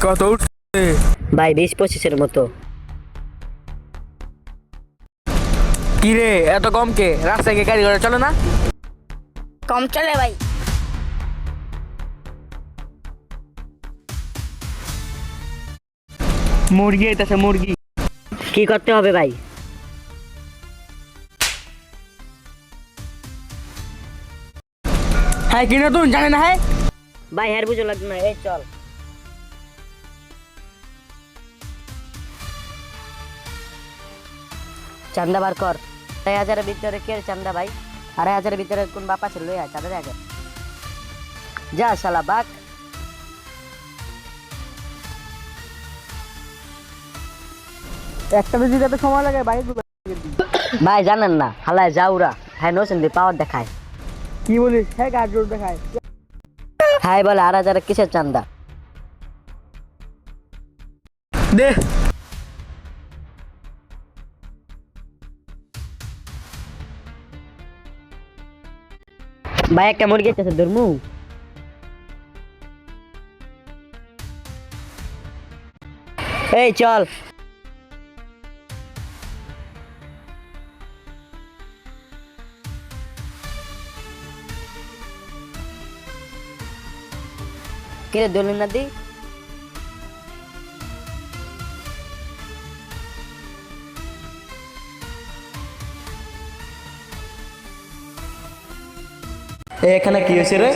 কত উঠছে? ভাই 20-25-এর মতো। কি রে এত কম কে? রাস্তায় গাড়ি ঘোড়া চলে না? কম চলে ভাই। মুরগি আইতাছে মুরগি। কি করতে হবে ভাই? হ্যাঁ কি নতুন জানে না? হ্যাঁ ভাই হের বুঝো লাগবে না, এই চল। চান্দা বার কর। 2,000-এর ভিতরে কে চান্দা ভাই? 2,500-এর ভিতরে কোন বাপা ছিল? লইয়া চাঁদা দেখে যা শালা বাক। একটা বেশি যাতে সময় লাগে বাইক। ভাই জানেন না হালায় যাউরা হ্যাঁ নোসেন দি পাওয়ার দেখায়। কি বলিস? হ্যাঁ গাড়ি জোর দেখায়। হ্যাঁ বলে 2,000 কিসের চান্দা? দে ভাই একটা মুরগি আছে ধর্মু। এই চল। কিরে দলিল না দি? এখানে কি হয়েছে রে?